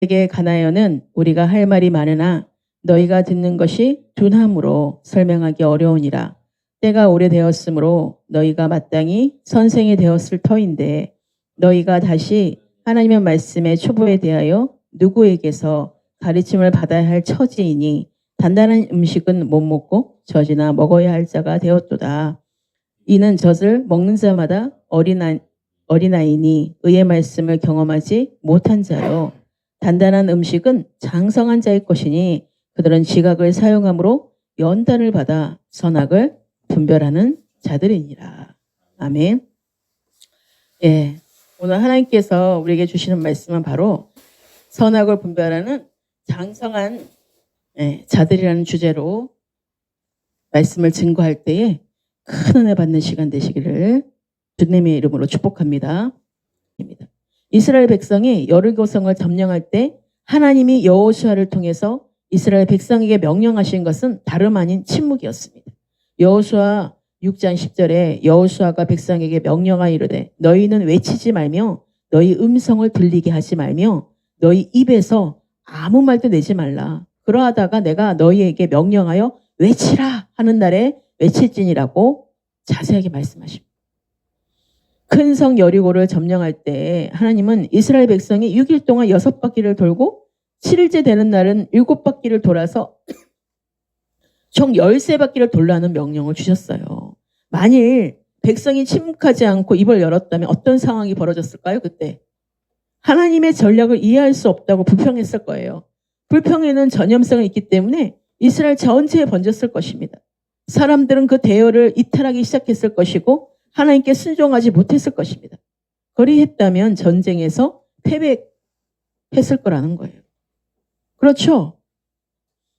에게 관하여는 우리가 할 말이 많으나 너희가 듣는 것이 둔함으로 설명하기 어려우니라. 때가 오래되었으므로 너희가 마땅히 선생이 되었을 터인데 너희가 다시 하나님의 말씀의 초보에 대하여 누구에게서 가르침을 받아야 할 처지이니 단단한 음식은 못 먹고 젖이나 먹어야 할 자가 되었도다. 이는 젖을 먹는 자마다 어린아이니 의의 말씀을 경험하지 못한 자요. 단단한 음식은 장성한 자의 것이니 그들은 지각을 사용함으로 연단을 받아 선악을 분별하는 자들이니라. 아멘. 예, 오늘 하나님께서 우리에게 주시는 말씀은 바로 선악을 분별하는 장성한 자들이라는 주제로 말씀을 증거할 때에 큰 은혜 받는 시간 되시기를 주님의 이름으로 축복합니다. 이스라엘 백성이 여리고성을 점령할 때 하나님이 여호수아를 통해서 이스라엘 백성에게 명령하신 것은 다름 아닌 침묵이었습니다. 여호수아 6장 10절에 여호수아가 백성에게 명령하여 이르되 너희는 외치지 말며 너희 음성을 들리게 하지 말며 너희 입에서 아무 말도 내지 말라. 그러하다가 내가 너희에게 명령하여 외치라 하는 날에 외칠지니라고 자세하게 말씀하십니다. 큰 성 여리고를 점령할 때 하나님은 이스라엘 백성이 6일 동안 6바퀴를 돌고 7일째 되는 날은 7바퀴를 돌아서 총 13바퀴를 돌라는 명령을 주셨어요. 만일 백성이 침묵하지 않고 입을 열었다면 어떤 상황이 벌어졌을까요? 그때 하나님의 전략을 이해할 수 없다고 불평했을 거예요. 불평에는 전염성이 있기 때문에 이스라엘 전체에 번졌을 것입니다. 사람들은 그 대열을 이탈하기 시작했을 것이고 하나님께 순종하지 못했을 것입니다. 그리했다면 전쟁에서 패배했을 거라는 거예요. 그렇죠?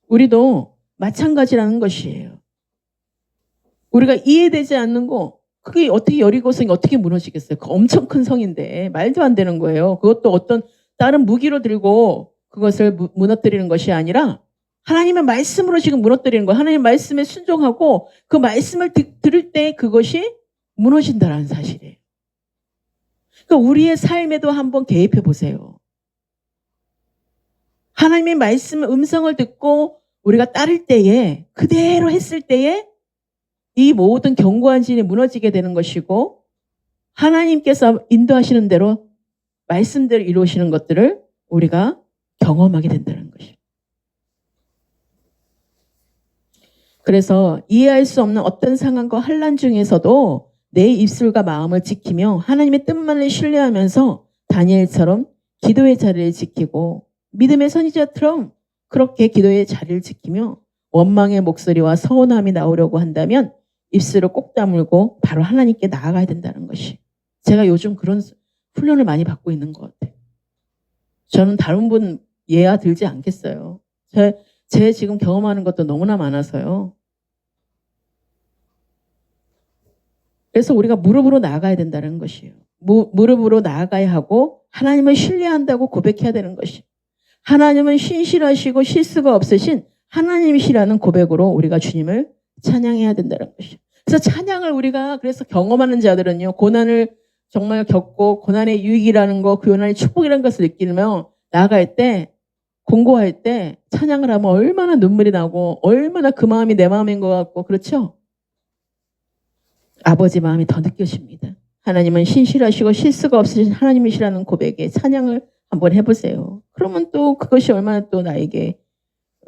우리도 마찬가지라는 것이에요. 우리가 이해되지 않는 거 그게 어떻게 여리고성이 어떻게 무너지겠어요? 그 엄청 큰 성인데 말도 안 되는 거예요. 그것도 어떤 다른 무기로 들고 그것을 무너뜨리는 것이 아니라 하나님의 말씀으로 지금 무너뜨리는 거예요. 하나님의 말씀에 순종하고 그 말씀을 들을 때 그것이 무너진다는 사실이에요. 그러니까 우리의 삶에도 한번 개입해 보세요. 하나님의 말씀 음성을 듣고 우리가 따를 때에 그대로 했을 때에 이 모든 견고한 진이 무너지게 되는 것이고 하나님께서 인도하시는 대로 말씀대로 이루시는 것들을 우리가 경험하게 된다는 것이에요. 그래서 이해할 수 없는 어떤 상황과 환난 중에서도 내 입술과 마음을 지키며 하나님의 뜻만을 신뢰하면서 다니엘처럼 기도의 자리를 지키고 믿음의 선지자처럼 그렇게 기도의 자리를 지키며 원망의 목소리와 서운함이 나오려고 한다면 입술을 꼭 다물고 바로 하나님께 나아가야 된다는 것이. 제가 요즘 그런 훈련을 많이 받고 있는 것 같아요. 저는 다른 분 예화 들지 않겠어요. 제 지금 경험하는 것도 너무나 많아서요. 그래서 우리가 무릎으로 나아가야 된다는 것이에요. 무릎으로 나아가야 하고 하나님을 신뢰한다고 고백해야 되는 것이에요. 하나님은 신실하시고 실수가 없으신 하나님이시라는 고백으로 우리가 주님을 찬양해야 된다는 것이에요. 그래서 찬양을 우리가 그래서 경험하는 자들은요. 고난을 정말 겪고 고난의 유익이라는 거, 그 고난의 축복이라는 것을 느끼면 나아갈 때, 공고할 때 찬양을 하면 얼마나 눈물이 나고 얼마나 그 마음이 내 마음인 것 같고 그렇죠? 아버지 마음이 더 느껴집니다. 하나님은 신실하시고 실수가 없으신 하나님이시라는 고백에 찬양을 한번 해보세요. 그러면 또 그것이 얼마나 또 나에게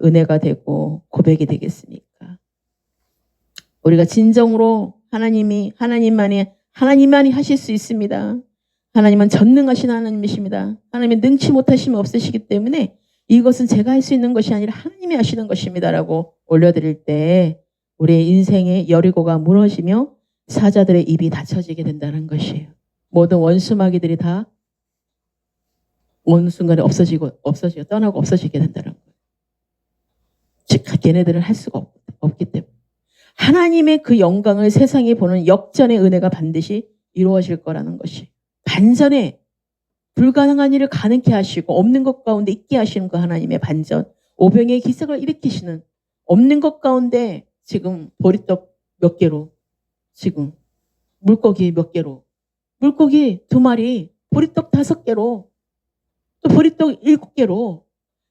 은혜가 되고 고백이 되겠습니까? 우리가 진정으로 하나님만이 하실 수 있습니다. 하나님은 전능하신 하나님이십니다. 하나님은 능치 못하심이 없으시기 때문에 이것은 제가 할 수 있는 것이 아니라 하나님이 하시는 것입니다라고 올려드릴 때 우리의 인생의 여리고가 무너지며 사자들의 입이 닫혀지게 된다는 것이에요. 모든 원수마귀들이 다 어느 순간에 없어지고 떠나고 없어지게 된다는 거예요. 즉 걔네들은 할 수가 없기 때문에 하나님의 그 영광을 세상이 보는 역전의 은혜가 반드시 이루어질 거라는 것이 반전에 불가능한 일을 가능케 하시고 없는 것 가운데 있게 하시는 그 하나님의 반전 오병의 기적을 일으키시는 없는 것 가운데 지금 보리떡 몇 개로 지금 물고기 몇 개로 물고기 2마리 보리떡 5개로 또 보리떡 7개로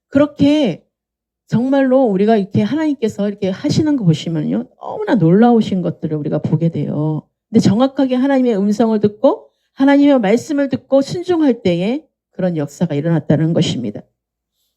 그렇게 정말로 우리가 이렇게 하나님께서 이렇게 하시는 거 보시면요. 너무나 놀라우신 것들을 우리가 보게 돼요. 근데 정확하게 하나님의 음성을 듣고 하나님의 말씀을 듣고 순종할 때에 그런 역사가 일어났다는 것입니다.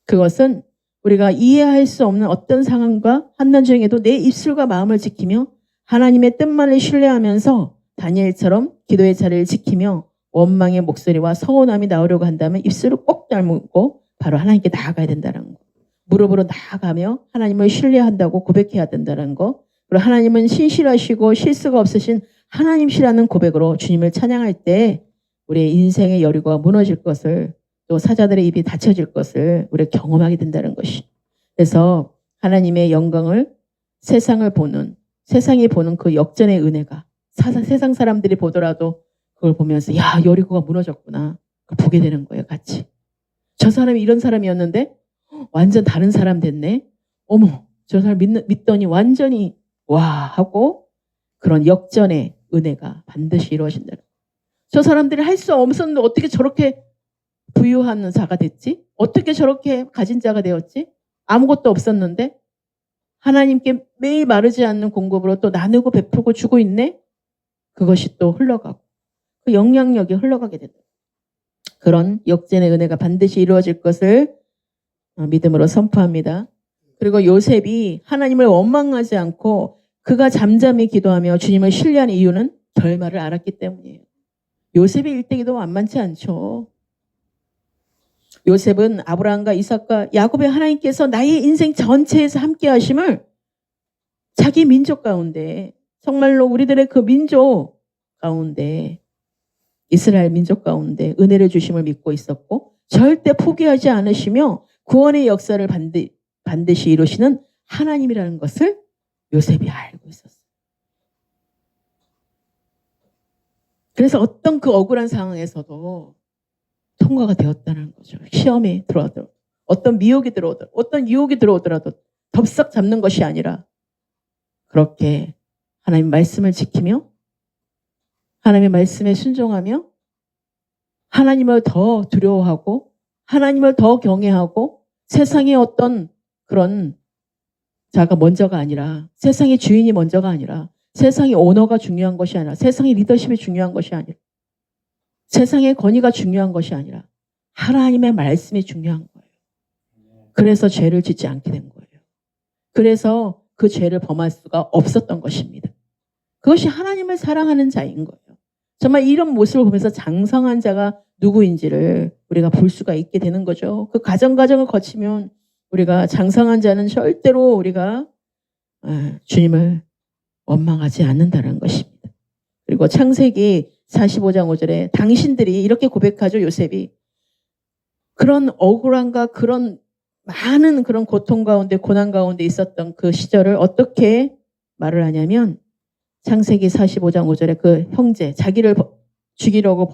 그것은 우리가 이해할 수 없는 어떤 상황과 환난 중에도 내 입술과 마음을 지키며 하나님의 뜻만을 신뢰하면서 다니엘처럼 기도의 자리를 지키며 원망의 목소리와 서운함이 나오려고 한다면 입술을 꼭 다물고 바로 하나님께 나아가야 된다는 거. 무릎으로 나아가며 하나님을 신뢰한다고 고백해야 된다는 거. 그리고 하나님은 신실하시고 실수가 없으신 하나님이시라는 고백으로 주님을 찬양할 때 우리의 인생의 여리고가 무너질 것을 또 사자들의 입이 닫혀질 것을 우리가 경험하게 된다는 것이. 그래서 하나님의 영광을 세상이 보는 그 역전의 은혜가 세상 사람들이 보더라도 그걸 보면서 야 여리고가 무너졌구나. 보게 되는 거예요. 같이. 저 사람이 이런 사람이었는데 완전 다른 사람 됐네. 어머 저 사람 믿더니 완전히 와 하고 그런 역전의 은혜가 반드시 이루어진다. 저 사람들이 할 수 없었는데 어떻게 저렇게 부유한 자가 됐지? 어떻게 저렇게 가진 자가 되었지? 아무것도 없었는데 하나님께 매일 마르지 않는 공급으로 또 나누고 베풀고 주고 있네? 그것이 또 흘러가고 그 영향력이 흘러가게 된다. 그런 역전의 은혜가 반드시 이루어질 것을 믿음으로 선포합니다. 그리고 요셉이 하나님을 원망하지 않고 그가 잠잠히 기도하며 주님을 신뢰하는 이유는 결말을 알았기 때문이에요. 요셉의 일대기도 만만치 않죠. 요셉은 아브라함과 이삭과 야곱의 하나님께서 나의 인생 전체에서 함께 하심을 자기 민족 가운데 정말로 우리들의 그 민족 가운데 이스라엘 민족 가운데 은혜를 주심을 믿고 있었고 절대 포기하지 않으시며 구원의 역사를 반드시 이루시는 하나님이라는 것을 요셉이 알고 있었어요. 그래서 어떤 그 억울한 상황에서도 통과가 되었다는 거죠. 시험에 들어오더라도 어떤 미혹이 들어오더라도 어떤 유혹이 들어오더라도 덥석 잡는 것이 아니라 그렇게 하나님 말씀을 지키며 하나님의 말씀에 순종하며 하나님을 더 두려워하고 하나님을 더 경외하고 세상의 어떤 그런 자가 먼저가 아니라 세상의 주인이 먼저가 아니라 세상의 오너가 중요한 것이 아니라 세상의 리더십이 중요한 것이 아니라 세상의 권위가 중요한 것이 아니라 하나님의 말씀이 중요한 거예요. 그래서 죄를 짓지 않게 된 거예요. 그래서 그 죄를 범할 수가 없었던 것입니다. 그것이 하나님을 사랑하는 자인 거예요. 정말 이런 모습을 보면서 장성한 자가 누구인지를 우리가 볼 수가 있게 되는 거죠. 그 과정을 거치면 우리가 장성한 자는 절대로 우리가 주님을 원망하지 않는다는 것입니다. 그리고 창세기 45장 5절에 당신들이 이렇게 고백하죠. 요셉이 그런 억울함과 그런 많은 그런 고통 가운데 고난 가운데 있었던 그 시절을 어떻게 말을 하냐면 창세기 45장 5절에 그 형제 자기를 죽이려고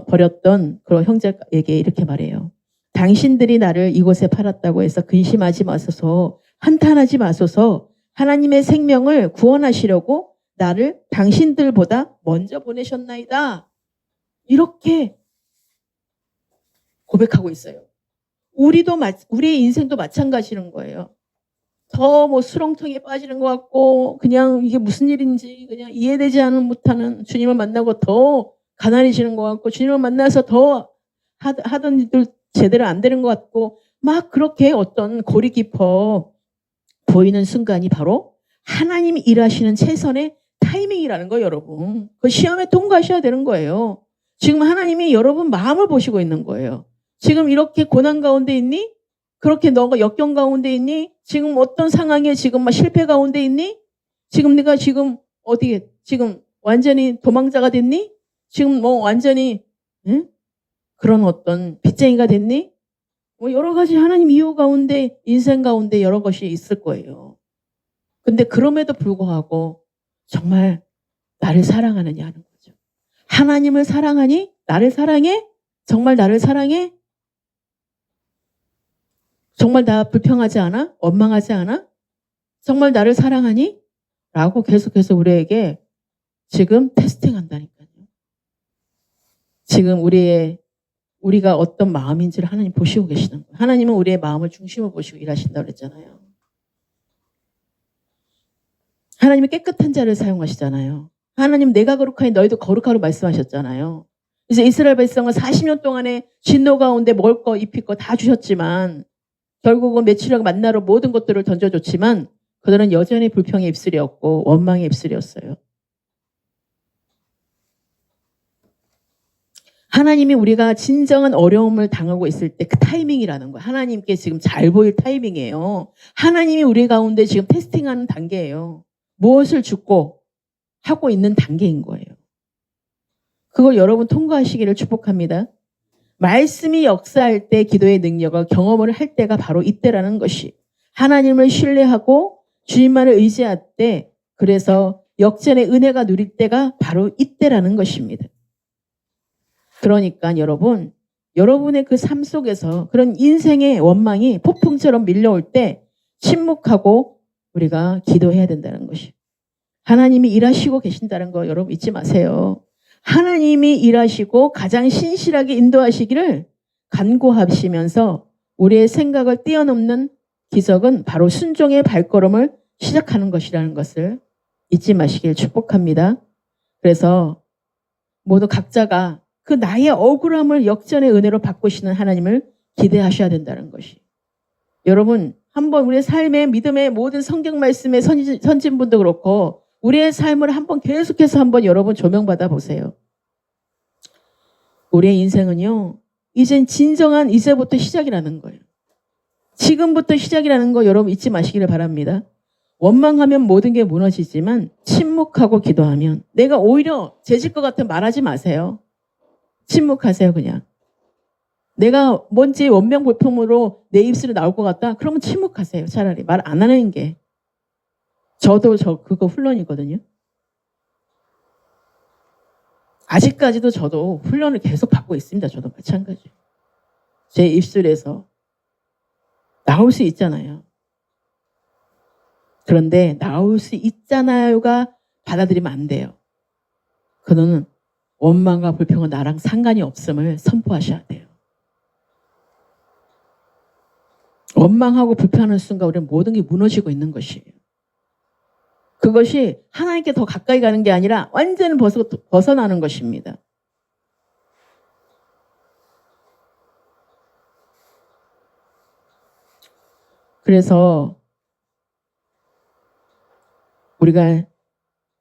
버렸던 그런 형제에게 이렇게 말해요. 당신들이 나를 이곳에 팔았다고 해서 근심하지 마소서 한탄하지 마소서 하나님의 생명을 구원하시려고 나를 당신들보다 먼저 보내셨나이다. 이렇게 고백하고 있어요. 우리의 인생도 마찬가지인 거예요. 더 뭐 수렁텅이에 빠지는 것 같고 그냥 이게 무슨 일인지 그냥 이해되지 못하는 주님을 만나고 더 가난해지는 것 같고 주님을 만나서 더 하던 일들 제대로 안 되는 것 같고 막 그렇게 어떤 골이 깊어 보이는 순간이 바로 하나님이 일하시는 최선의 타이밍이라는 거예요, 여러분. 그 시험에 통과하셔야 되는 거예요. 지금 하나님이 여러분 마음을 보시고 있는 거예요. 지금 이렇게 고난 가운데 있니? 그렇게 너가 역경 가운데 있니? 지금 어떤 상황에 지금 막 실패 가운데 있니? 지금 네가 지금 어디에 지금 완전히 도망자가 됐니? 지금 뭐 완전히 응? 그런 어떤 빚쟁이가 됐니? 뭐 여러 가지 하나님 이유 가운데 인생 가운데 여러 것이 있을 거예요. 근데 그럼에도 불구하고 정말 나를 사랑하느냐 하는 거죠. 하나님을 사랑하니? 나를 사랑해? 정말 나를 사랑해? 정말 나 불평하지 않아? 원망하지 않아? 정말 나를 사랑하니? 라고 계속해서 우리에게 지금 테스팅한다니까요. 지금 우리의 우리가 어떤 마음인지를 하나님 보시고 계시는 거예요. 하나님은 우리의 마음을 중심으로 보시고 일하신다고 그랬잖아요. 하나님은 깨끗한 자를 사용하시잖아요. 하나님 내가 거룩하니 너희도 거룩하라고 말씀하셨잖아요. 그래서 이스라엘 백성은 40년 동안에 진노 가운데 먹을 거 입힐 거 다 주셨지만 결국은 며칠을 만나러 모든 것들을 던져줬지만 그들은 여전히 불평의 입술이었고 원망의 입술이었어요. 하나님이 우리가 진정한 어려움을 당하고 있을 때 그 타이밍이라는 거예요. 하나님께 지금 잘 보일 타이밍이에요. 하나님이 우리 가운데 지금 테스팅하는 단계예요. 무엇을 죽고 하고 있는 단계인 거예요. 그걸 여러분 통과하시기를 축복합니다. 말씀이 역사할 때 기도의 능력을 경험을 할 때가 바로 이때라는 것이 하나님을 신뢰하고 주님만을 의지할 때 그래서 역전의 은혜가 누릴 때가 바로 이때라는 것입니다. 그러니까 여러분, 여러분의 그 삶 속에서 그런 인생의 원망이 폭풍처럼 밀려올 때 침묵하고 우리가 기도해야 된다는 것이. 하나님이 일하시고 계신다는 거 여러분 잊지 마세요. 하나님이 일하시고 가장 신실하게 인도하시기를 간구하시면서 우리의 생각을 뛰어넘는 기적은 바로 순종의 발걸음을 시작하는 것이라는 것을 잊지 마시길 축복합니다. 그래서 모두 각자가 그 나의 억울함을 역전의 은혜로 바꾸시는 하나님을 기대하셔야 된다는 것이. 여러분 한번 우리의 삶의 믿음의 모든 성경 말씀의 선진분도 그렇고 우리의 삶을 한번 계속해서 한번 여러분 조명받아 보세요. 우리의 인생은요. 이젠 진정한 이제부터 시작이라는 거예요. 지금부터 시작이라는 거 여러분 잊지 마시기를 바랍니다. 원망하면 모든 게 무너지지만 침묵하고 기도하면 내가 오히려 죄질 것 같으면 말하지 마세요. 침묵하세요 그냥. 내가 뭔지 원명불평으로 내 입술이 나올 것 같다? 그러면 침묵하세요. 차라리 말 안 하는 게. 저도 그거 훈련이거든요. 아직까지도 저도 훈련을 계속 받고 있습니다. 저도 마찬가지. 제 입술에서 나올 수 있잖아요. 그런데 나올 수 있잖아요가 받아들이면 안 돼요. 그거는 원망과 불평은 나랑 상관이 없음을 선포하셔야 돼요. 원망하고 불평하는 순간 우리는 모든 게 무너지고 있는 것이에요. 그것이 하나님께 더 가까이 가는 게 아니라 완전히 벗어나는 것입니다. 그래서 우리가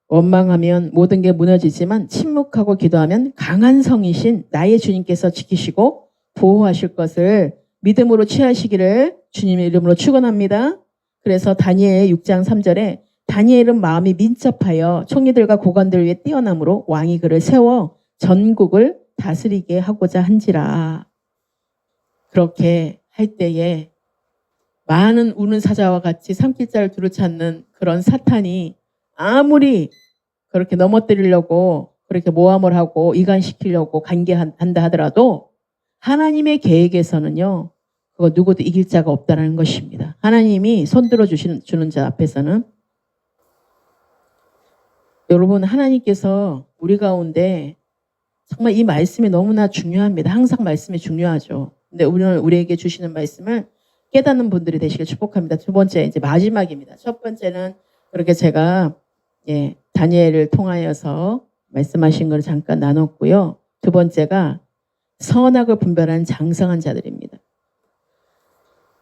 원망하면 모든 게 무너지지만 침묵하고 기도하면 강한 성이신 나의 주님께서 지키시고 보호하실 것을 믿음으로 취하시기를 주님의 이름으로 축원합니다. 그래서 다니엘 6장 3절에 다니엘은 마음이 민첩하여 총리들과 고관들 위에 뛰어남으로 왕이 그를 세워 전국을 다스리게 하고자 한지라. 그렇게 할 때에 많은 우는 사자와 같이 삼킬자를 두루 찾는 그런 사탄이 아무리 그렇게 넘어뜨리려고 그렇게 모함을 하고 이간시키려고 관계한다 하더라도 하나님의 계획에서는요. 그거 누구도 이길 자가 없다는 것입니다. 하나님이 손들어 주는 자 앞에서는 여러분 하나님께서 우리 가운데 정말 이 말씀이 너무나 중요합니다. 항상 말씀이 중요하죠. 근데 오늘 우리에게 주시는 말씀을 깨닫는 분들이 되시길 축복합니다. 두 번째 이제 마지막입니다. 첫 번째는 그렇게 제가 다니엘을 통하여서 말씀하신 걸 잠깐 나눴고요. 두 번째가 선악을 분별하는 장성한 자들입니다.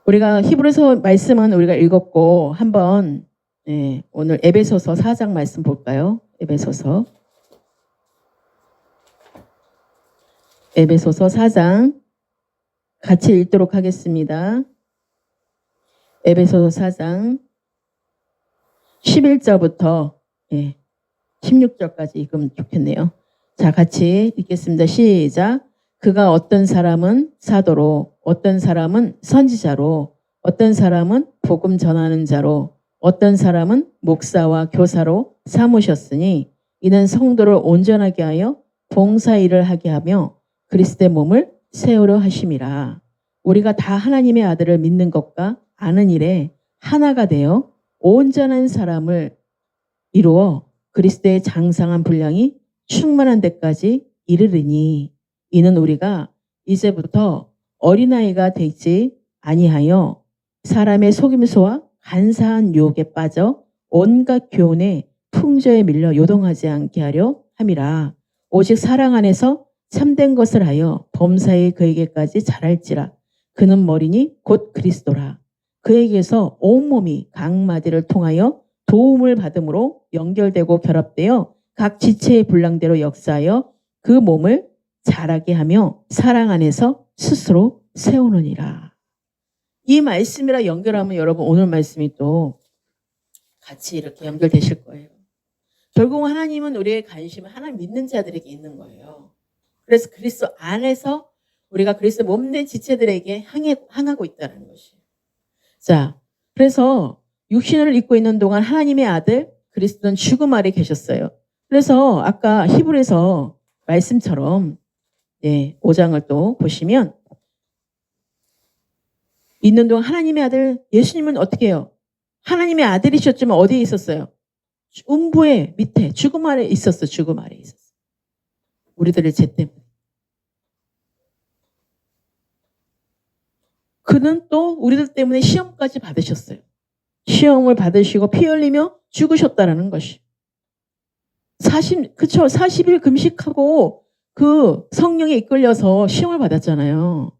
우리가 히브리서 말씀은 우리가 읽었고 한번 오늘 에베소서 4장 말씀 볼까요? 에베소서 4장 같이 읽도록 하겠습니다. 에베소서 4장 11절부터 16절까지 읽으면 좋겠네요. 자, 같이 읽겠습니다. 시작. 그가 어떤 사람은 사도로, 어떤 사람은 선지자로, 어떤 사람은 복음 전하는 자로, 어떤 사람은 목사와 교사로 삼으셨으니 이는 성도를 온전하게 하여 봉사일을 하게 하며 그리스도의 몸을 세우려 하심이라. 우리가 다 하나님의 아들을 믿는 것과 아는 일에 하나가 되어 온전한 사람을 이루어 그리스도의 장성한 분량이 충만한 데까지 이르리니 이는 우리가 이제부터 어린아이가 되지 아니하여 사람의 속임수와 간사한 유혹에 빠져 온갖 교훈에 풍조에 밀려 요동하지 않게 하려 함이라. 오직 사랑 안에서 참된 것을 하여 범사에 그에게까지 자랄지라. 그는 머리니 곧 그리스도라. 그에게서 온몸이 각 마디를 통하여 도움을 받음으로 연결되고 결합되어 각 지체의 분량대로 역사하여 그 몸을 자라게 하며 사랑 안에서 스스로 세우느니라. 이 말씀이랑 연결하면 여러분 오늘 말씀이 또 같이 이렇게 연결되실 거예요. 결국 하나님은 우리의 관심은 하나님 믿는 자들에게 있는 거예요. 그래서 그리스도 안에서 우리가 그리스도 몸된 지체들에게 향하고 있다는 것이에요. 자, 그래서 육신을 입고 있는 동안 하나님의 아들 그리스도는 죽음 아래 계셨어요. 그래서 아까 히브리서 말씀처럼 5장을 또 보시면 있는 동안 하나님의 아들 예수님은 어떻게 해요? 하나님의 아들이셨지만 어디에 있었어요? 음부의 밑에 죽음 아래 있었어. 죽음 아래 있었어. 우리들의 죄 때문에. 그는 또 우리들 때문에 시험까지 받으셨어요. 시험을 받으시고 피 흘리며 죽으셨다라는 것이. 40일 금식하고 그 성령에 이끌려서 시험을 받았잖아요.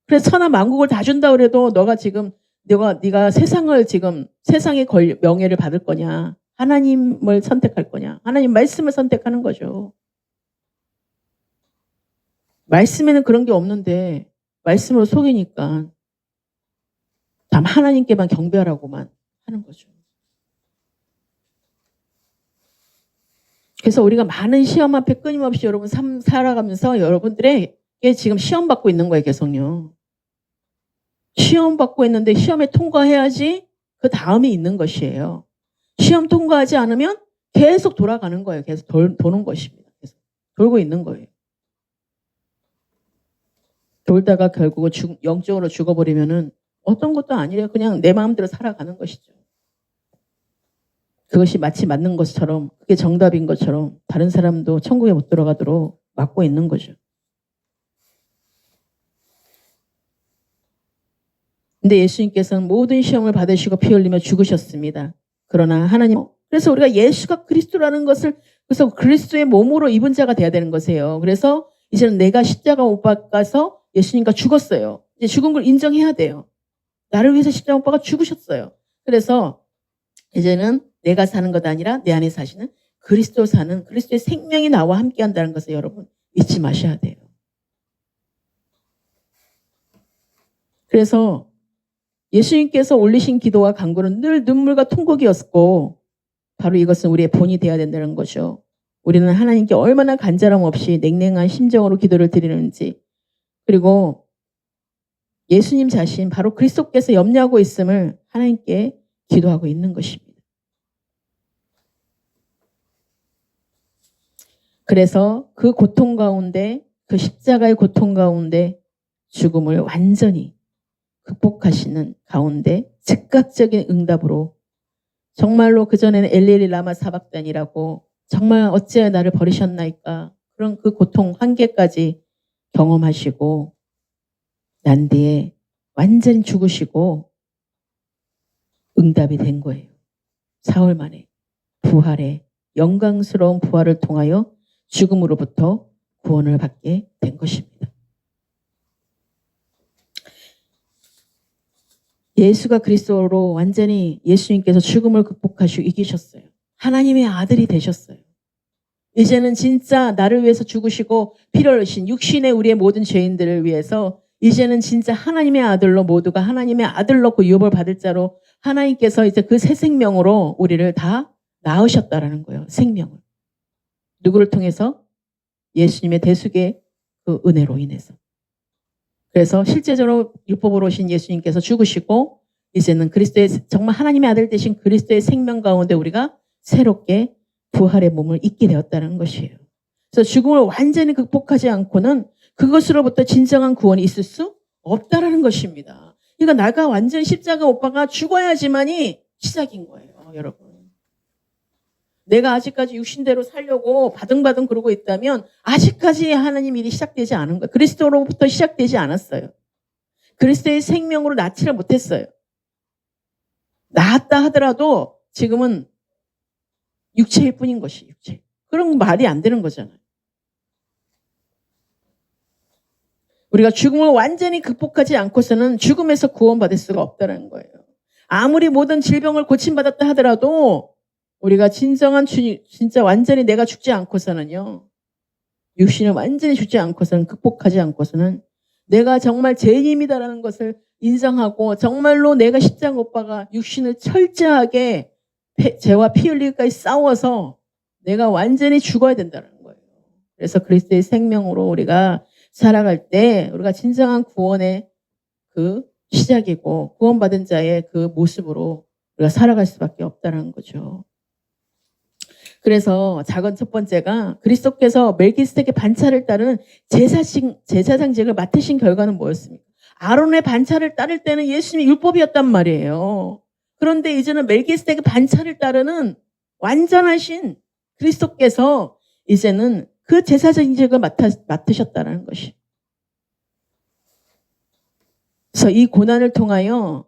그래서 천하 만국을 다 준다 그래도 네가 세상의 명예를 받을 거냐? 하나님을 선택할 거냐? 하나님 말씀을 선택하는 거죠. 말씀에는 그런 게 없는데 말씀으로 속이니까 다만 하나님께만 경배하라고만 하는 거죠. 그래서 우리가 많은 시험 앞에 끊임없이 여러분 삶 살아가면서 여러분들에게 지금 시험 받고 있는 거예요. 계속요. 시험 받고 있는데 시험에 통과해야지 그 다음이 있는 것이에요. 시험 통과하지 않으면 계속 돌아가는 거예요. 계속 도는 것입니다. 계속 돌고 있는 거예요. 돌다가 결국은 영적으로 죽어버리면은 어떤 것도 아니래요. 그냥 내 마음대로 살아가는 것이죠. 그것이 마치 맞는 것처럼 그게 정답인 것처럼 다른 사람도 천국에 못 들어가도록 막고 있는 거죠. 근데 예수님께서는 모든 시험을 받으시고 피 흘리며 죽으셨습니다. 그러나 그래서 우리가 예수가 그리스도라는 것을 그래서 그리스도의 몸으로 입은 자가 돼야 되는 것이에요. 그래서 이제는 내가 십자가 못 박아서 예수님과 죽었어요. 이제 죽은 걸 인정해야 돼요. 나를 위해서 십자가 못 박아 죽으셨어요. 그래서 이제는 내가 사는 것 아니라 내 안에 사시는 그리스도의 생명이 나와 함께 한다는 것을 여러분 잊지 마셔야 돼요. 그래서 예수님께서 올리신 기도와 간구는 늘 눈물과 통곡이었고 바로 이것은 우리의 본이 되어야 된다는 거죠. 우리는 하나님께 얼마나 간절함 없이 냉랭한 심정으로 기도를 드리는지 그리고 예수님 자신 바로 그리스도께서 염려하고 있음을 하나님께 기도하고 있는 것입니다. 그래서 그 고통 가운데 그 십자가의 고통 가운데 죽음을 완전히 극복하시는 가운데 즉각적인 응답으로 정말로 그전에는 엘리엘리 라마 사박단이라고 정말 어찌하여 나를 버리셨나이까 그런 그 고통 한계까지 경험하시고 난 뒤에 완전히 죽으시고 응답이 된 거예요. 사흘 만에 부활의 영광스러운 부활을 통하여 죽음으로부터 구원을 받게 된 것입니다. 예수가 그리스도로 완전히 예수님께서 죽음을 극복하시고 이기셨어요. 하나님의 아들이 되셨어요. 이제는 진짜 나를 위해서 죽으시고 피를 흘리신 육신의 우리의 모든 죄인들을 위해서 이제는 진짜 하나님의 아들로 모두가 하나님의 아들로 그 유업을 받을 자로 하나님께서 이제 그 새 생명으로 우리를 다 낳으셨다라는 거예요. 생명을. 누구를 통해서? 예수님의 대속의 그 은혜로 인해서. 그래서 실제적으로 율법으로 오신 예수님께서 죽으시고 이제는 정말 하나님의 아들 되신 그리스도의 생명 가운데 우리가 새롭게 부활의 몸을 입게 되었다는 것이에요. 그래서 죽음을 완전히 극복하지 않고는 그것으로부터 진정한 구원이 있을 수 없다라는 것입니다. 그러니까 나가 완전 십자가 못 박아 죽어야지만이 시작인 거예요, 여러분. 내가 아직까지 육신대로 살려고 바등바등 그러고 있다면 아직까지 하나님 일이 시작되지 않은 거예요. 그리스도로부터 시작되지 않았어요. 그리스도의 생명으로 낳지를 못했어요. 낳았다 하더라도 지금은 육체일 뿐인 것이 육체. 그런 말이 안 되는 거잖아요. 우리가 죽음을 완전히 극복하지 않고서는 죽음에서 구원받을 수가 없다는 거예요. 아무리 모든 질병을 고침받았다 하더라도 우리가 진짜 완전히 내가 죽지 않고서는요. 육신을 완전히 죽지 않고서는 극복하지 않고서는 내가 정말 죄인입니다라는 것을 인정하고 정말로 내가 십자가 못 박아 육신을 철저하게 죄와 피 흘리기까지 싸워서 내가 완전히 죽어야 된다는 거예요. 그래서 그리스도의 생명으로 우리가 살아갈 때 우리가 진정한 구원의 그 시작이고 구원받은 자의 그 모습으로 우리가 살아갈 수밖에 없다는 거죠. 그래서 작은 첫 번째가 그리스도께서 멜기스덱의 반차를 따르는 제사장직을 맡으신 결과는 뭐였습니까? 아론의 반차를 따를 때는 예수님이 율법이었단 말이에요. 그런데 이제는 멜기스덱의 반차를 따르는 완전하신 그리스도께서 이제는 그 제사장직을 맡으셨다는 것이. 그래서 이 고난을 통하여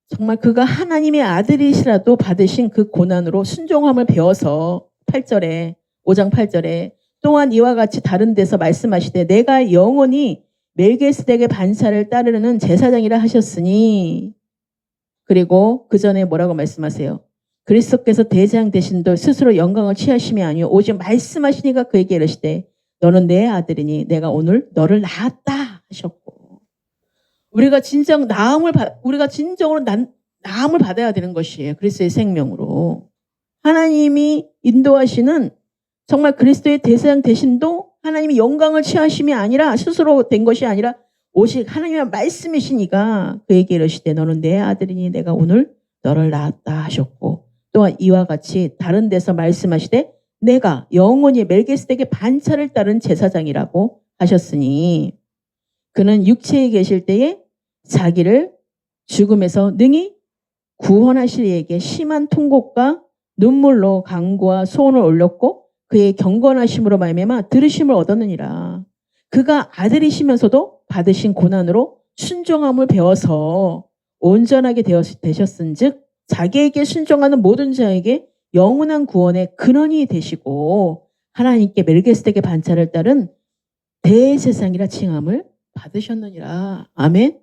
정말 그가 하나님의 아들이시라도 받으신 그 고난으로 순종함을 배워서 8절에 5장 8절에 또한 이와 같이 다른 데서 말씀하시되 내가 영원히 멜기스덱의 반차를 따르는 제사장이라 하셨으니 그리고 그 전에 뭐라고 말씀하세요? 그리스도께서 대제사장 되신도 스스로 영광을 취하심이 아니요 오직 말씀하시니까 그에게 이르시되 너는 내 아들이니 내가 오늘 너를 낳았다 하셨고 우리가 진정으로 나음을 받아야 되는 것이에요. 그리스도의 생명으로. 하나님이 인도하시는 정말 그리스도의 대제사장 되심도 하나님이 영광을 취하심이 아니라 스스로 된 것이 아니라 오직 하나님의 말씀이시니까 그에게 이르시되 너는 내 아들이니 내가 오늘 너를 낳았다 하셨고 또한 이와 같이 다른 데서 말씀하시되 내가 영원히 멜기스덱의 반차를 따른 제사장이라고 하셨으니 그는 육체에 계실 때에 자기를 죽음에서 능히 구원하실 이에게 심한 통곡과 눈물로 간구와 소원을 올렸고 그의 경건하심으로 말미암아 들으심을 얻었느니라. 그가 아들이시면서도 받으신 고난으로 순종함을 배워서 온전하게 되셨은즉 자기에게 순종하는 모든 자에게 영원한 구원의 근원이 되시고 하나님께 멜기스덱의 반차를 따른 대제사장이라 칭함을 받으셨느니라. 아멘.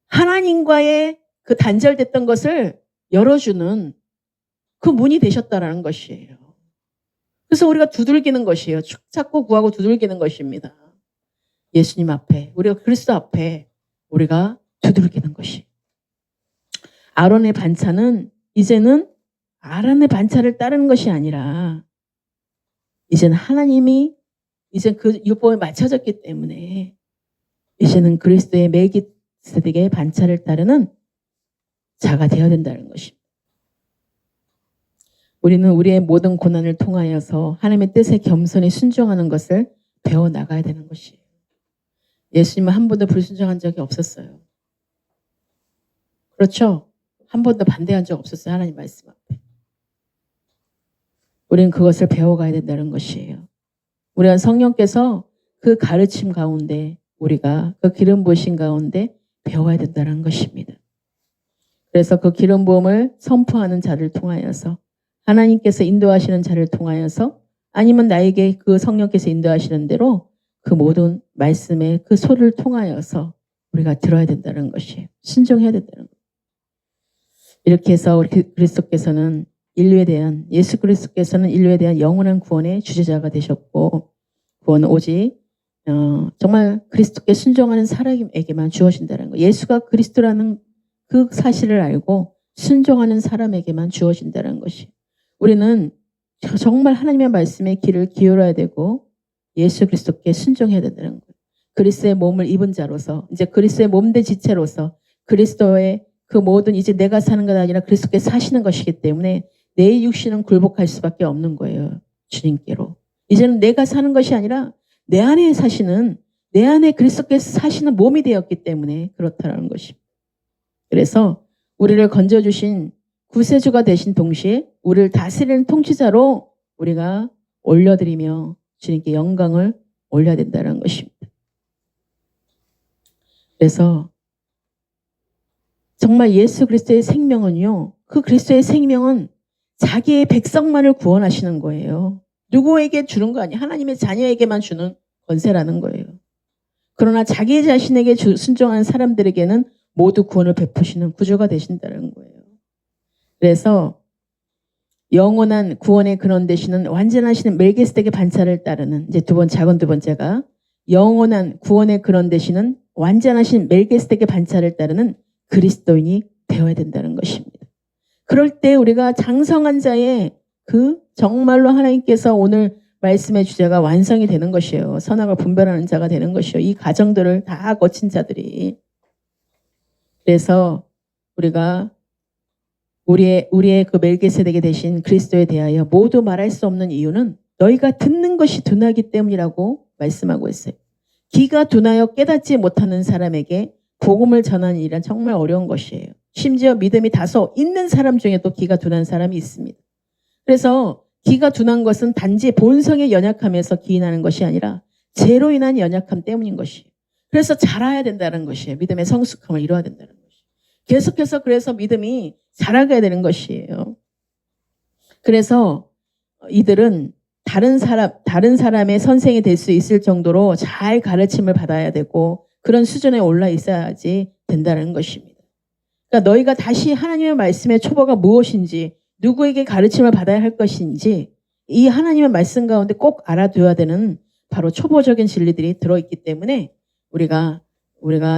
하나님과의 그 단절됐던 것을 열어주는 그 문이 되셨다라는 것이에요. 그래서 우리가 두들기는 것이에요. 찾고 구하고 두들기는 것입니다. 예수님 앞에, 우리가 그리스도 앞에 우리가 두들기는 것이. 아론의 반차는 이제는 아론의 반차를 따르는 것이 아니라 이제는 하나님이 이제 그 율법에 맞춰졌기 때문에 이제는 그리스도의 멜기스덱의 반차를 따르는 자가 되어야 된다는 것입니다. 우리는 우리의 모든 고난을 통하여서 하나님의 뜻에 겸손히 순종하는 것을 배워나가야 되는 것이에요. 예수님은 한 번도 불순종한 적이 없었어요. 그렇죠? 한 번도 반대한 적 없었어요. 하나님 말씀 앞에. 우리는 그것을 배워가야 된다는 것이에요. 우리가 성령께서 그 가르침 가운데 우리가 그 기름 부으신 가운데 배워야 된다는 것입니다. 그래서 그 기름 부음을 선포하는 자를 통하여서 하나님께서 인도하시는 자를 통하여서 아니면 나에게 그 성령께서 인도하시는 대로 그 모든 말씀의 그 소리를 통하여서 우리가 들어야 된다는 것이에요. 순종해야 된다는 거예요. 이렇게 해서 우리 그리스도께서는 예수 그리스도께서는 인류에 대한 영원한 구원의 주제자가 되셨고 구원은 오직 정말 그리스도께 순종하는 사람에게만 주어진다는 거예요. 예수가 그리스도라는 그 사실을 알고 순종하는 사람에게만 주어진다는 것이. 우리는 정말 하나님의 말씀에 귀를 기울여야 되고 예수 그리스도께 순종해야 된다는 거예요. 그리스도의 몸을 입은 자로서 이제 그리스도의 몸된 지체로서 그리스도의 그 모든 이제 내가 사는 것 아니라 그리스도께 사시는 것이기 때문에 내 육신은 굴복할 수밖에 없는 거예요. 주님께로. 이제는 내가 사는 것이 아니라 내 안에 사시는 내 안에 그리스도께서 사시는 몸이 되었기 때문에 그렇다는 것입니다. 그래서 우리를 건져주신 구세주가 되신 동시에 우리를 다스리는 통치자로 우리가 올려드리며 주님께 영광을 올려야 된다는 것입니다. 그래서 정말 예수 그리스도의 생명은요, 그 그리스도의 생명은 자기의 백성만을 구원하시는 거예요. 누구에게 주는 거 아니에요. 하나님의 자녀에게만 주는 권세라는 거예요. 그러나 자기 자신에게 순종하는 사람들에게는 모두 구원을 베푸시는 구주가 되신다는 거예요. 그래서 영원한 구원의 근원 되시는 완전하시는 멜기스덱의 반차를 따르는 이제 작은 두 번째가 영원한 구원의 근원 되시는 완전하신 멜기스덱의 반차를 따르는 그리스도인이 되어야 된다는 것입니다. 그럴 때 우리가 장성한 자의 그 정말로 하나님께서 오늘 말씀의 주제가 완성이 되는 것이에요. 선악을 분별하는 자가 되는 것이에요. 이 과정들을 다 거친 자들이. 그래서 우리가 우리의 그 멜기세덱에 대신 그리스도에 대하여 모두 말할 수 없는 이유는 너희가 듣는 것이 둔하기 때문이라고 말씀하고 있어요. 귀가 둔하여 깨닫지 못하는 사람에게 복음을 전하는 일은 정말 어려운 것이에요. 심지어 믿음이 다소 있는 사람 중에도 귀가 둔한 사람이 있습니다. 그래서 귀가 둔한 것은 단지 본성의 연약함에서 기인하는 것이 아니라 죄로 인한 연약함 때문인 것이에요. 그래서 자라야 된다는 것이에요. 믿음의 성숙함을 이루어야 된다는 것이에요. 계속해서 그래서 믿음이 자라가야 되는 것이에요. 그래서 이들은 다른 사람의 선생이 될 수 있을 정도로 잘 가르침을 받아야 되고 그런 수준에 올라 있어야지 된다는 것입니다. 그러니까 너희가 다시 하나님의 말씀의 초보가 무엇인지 누구에게 가르침을 받아야 할 것인지 이 하나님의 말씀 가운데 꼭 알아둬야 되는 바로 초보적인 진리들이 들어있기 때문에 우리가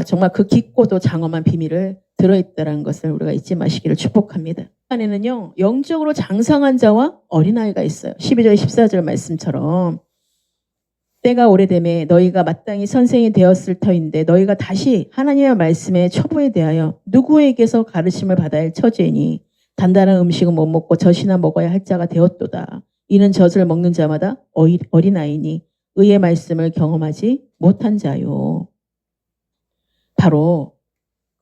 정말 그 깊고도 장엄한 비밀을 들어있다는 것을 우리가 잊지 마시기를 축복합니다. 안에는요 영적으로 장성한 자와 어린아이가 있어요. 12절 14절 말씀처럼 때가 오래되매 너희가 마땅히 선생이 되었을 터인데 너희가 다시 하나님의 말씀의 초보에 대하여 누구에게서 가르침을 받아야 할 처지이니 단단한 음식은 못 먹고 젖이나 먹어야 할 자가 되었도다. 이는 젖을 먹는 자마다 어린아이니 의의 말씀을 경험하지 못한 자요. 바로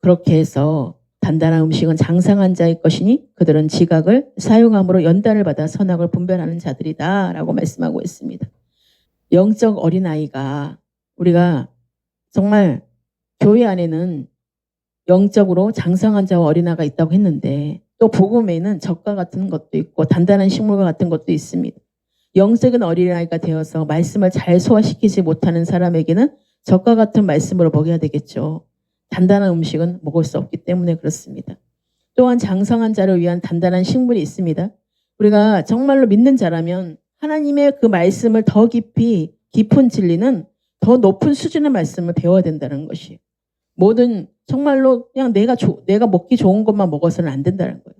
그렇게 해서 단단한 음식은 장성한 자의 것이니 그들은 지각을 사용함으로 연단을 받아 선악을 분별하는 자들이다 라고 말씀하고 있습니다. 영적 어린아이가 우리가 정말 교회 안에는 영적으로 장성한 자와 어린아이가 있다고 했는데 또 복음에는 젖과 같은 것도 있고 단단한 식물과 같은 것도 있습니다. 영적인 어린아이가 되어서 말씀을 잘 소화시키지 못하는 사람에게는 젖과 같은 말씀으로 먹여야 되겠죠. 단단한 음식은 먹을 수 없기 때문에 그렇습니다. 또한 장성한 자를 위한 단단한 식물이 있습니다. 우리가 정말로 믿는 자라면 하나님의 그 말씀을 더 깊은 진리는 더 높은 수준의 말씀을 배워야 된다는 것이에요. 모든 정말로 그냥 내가 먹기 좋은 것만 먹어서는 안 된다는 거예요.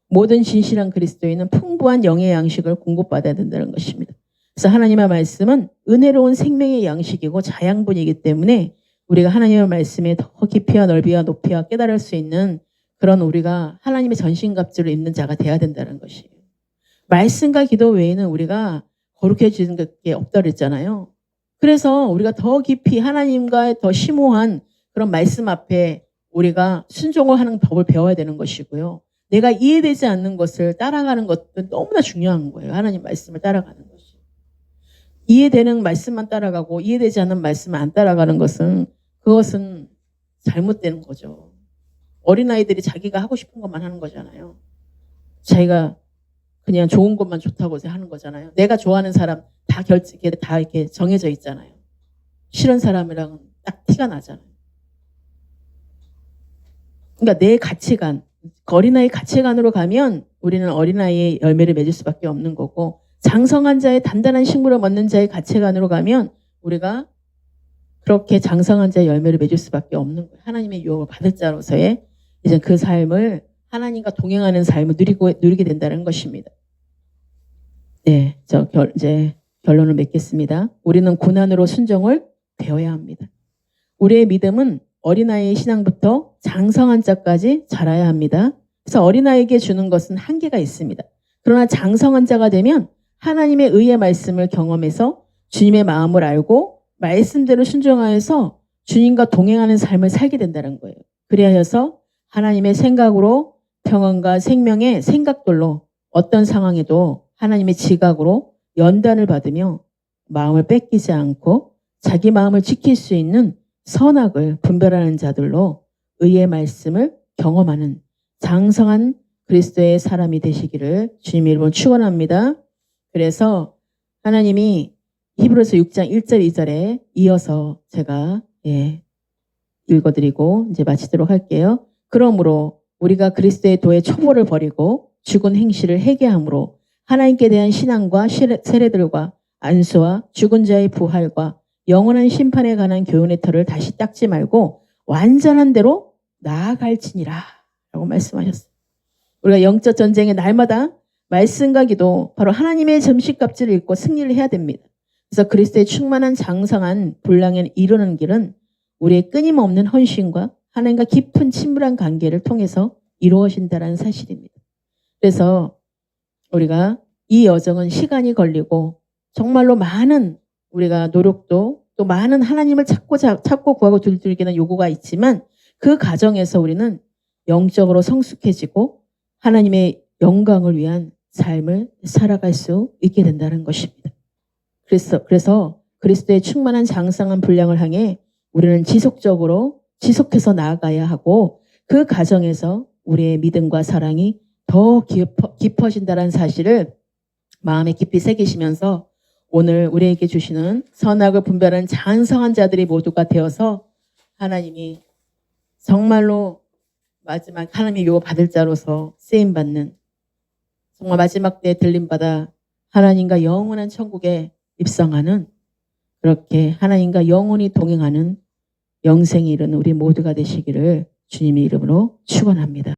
모든 진실한 그리스도인은 풍부한 영의 양식을 공급받아야 된다는 것입니다. 그래서 하나님의 말씀은 은혜로운 생명의 양식이고 자양분이기 때문에 우리가 하나님의 말씀에 더 깊이와 넓이와 높이와 깨달을 수 있는 그런 우리가 하나님의 전신갑주를 입는 자가 돼야 된다는 것이에요. 말씀과 기도 외에는 우리가 거룩해지는 게 없다 그랬잖아요. 그래서 우리가 더 깊이 하나님과의 더 심오한 그런 말씀 앞에 우리가 순종을 하는 법을 배워야 되는 것이고요. 내가 이해되지 않는 것을 따라가는 것도 너무나 중요한 거예요. 하나님 말씀을 따라가는 것이. 이해되는 말씀만 따라가고 이해되지 않는 말씀을 안 따라가는 것은 그것은 잘못되는 거죠. 어린아이들이 자기가 하고 싶은 것만 하는 거잖아요. 자기가 그냥 좋은 것만 좋다고 하는 거잖아요. 내가 좋아하는 사람 다 이렇게 정해져 있잖아요. 싫은 사람이랑은 딱 티가 나잖아요. 그러니까 내 가치관, 어린아이 가치관으로 가면 우리는 어린아이의 열매를 맺을 수밖에 없는 거고 장성한 자의 단단한 식물을 먹는 자의 가치관으로 가면 우리가 그렇게 장성한 자의 열매를 맺을 수밖에 없는 거예요. 하나님의 유혹을 받을 자로서의 이제 그 삶을 하나님과 동행하는 삶을 누리게 된다는 것입니다. 네, 이제 결론을 맺겠습니다. 우리는 고난으로 순종을 배워야 합니다. 우리의 믿음은 어린아이의 신앙부터 장성한 자까지 자라야 합니다. 그래서 어린아이에게 주는 것은 한계가 있습니다. 그러나 장성한 자가 되면 하나님의 의의 말씀을 경험해서 주님의 마음을 알고 말씀대로 순종하여서 주님과 동행하는 삶을 살게 된다는 거예요. 그리하여서 하나님의 생각으로 평안과 생명의 생각들로 어떤 상황에도 하나님의 지각으로 연단을 받으며 마음을 뺏기지 않고 자기 마음을 지킬 수 있는 선악을 분별하는 자들로 의의 말씀을 경험하는 장성한 그리스도의 사람이 되시기를 주님의 이름으로 축원합니다. 그래서 하나님이 히브리서 6장 1절 2절에 이어서 제가 읽어드리고 이제 마치도록 할게요. 그러므로 우리가 그리스도의 도의 초보를 버리고 죽은 행실을 회개함으로 하나님께 대한 신앙과 세례들과 안수와 죽은 자의 부활과 영원한 심판에 관한 교훈의 털을 다시 닦지 말고 완전한 대로 나아갈지니라 라고 말씀하셨어요. 우리가 영적 전쟁의 날마다 말씀과 기도, 바로 하나님의 점심값지를 읽고 승리를 해야 됩니다. 그래서 그리스도의 충만한 장성한 분량에 이르는 길은 우리의 끊임없는 헌신과 하나님과 깊은 친밀한 관계를 통해서 이루어진다는 사실입니다. 그래서 우리가 이 여정은 시간이 걸리고 정말로 많은 우리가 노력도 또 많은 하나님을 찾고 구하고 두들기는 요구가 있지만 그 과정에서 우리는 영적으로 성숙해지고 하나님의 영광을 위한 삶을 살아갈 수 있게 된다는 것입니다. 그래서 그리스도의 충만한 장성한 분량을 향해 우리는 지속해서 나아가야 하고 그 과정에서 우리의 믿음과 사랑이 더 깊어진다는 사실을 마음에 깊이 새기시면서 오늘 우리에게 주시는 선악을 분별하는 장성한 자들이 모두가 되어서 하나님이 정말로 마지막 하나님의 요 받을 자로서 쓰임받는 정말 마지막 때에 들림받아 하나님과 영원한 천국에 입성하는 그렇게 하나님과 영원히 동행하는 영생에 이르는 우리 모두가 되시기를 주님의 이름으로 축원합니다.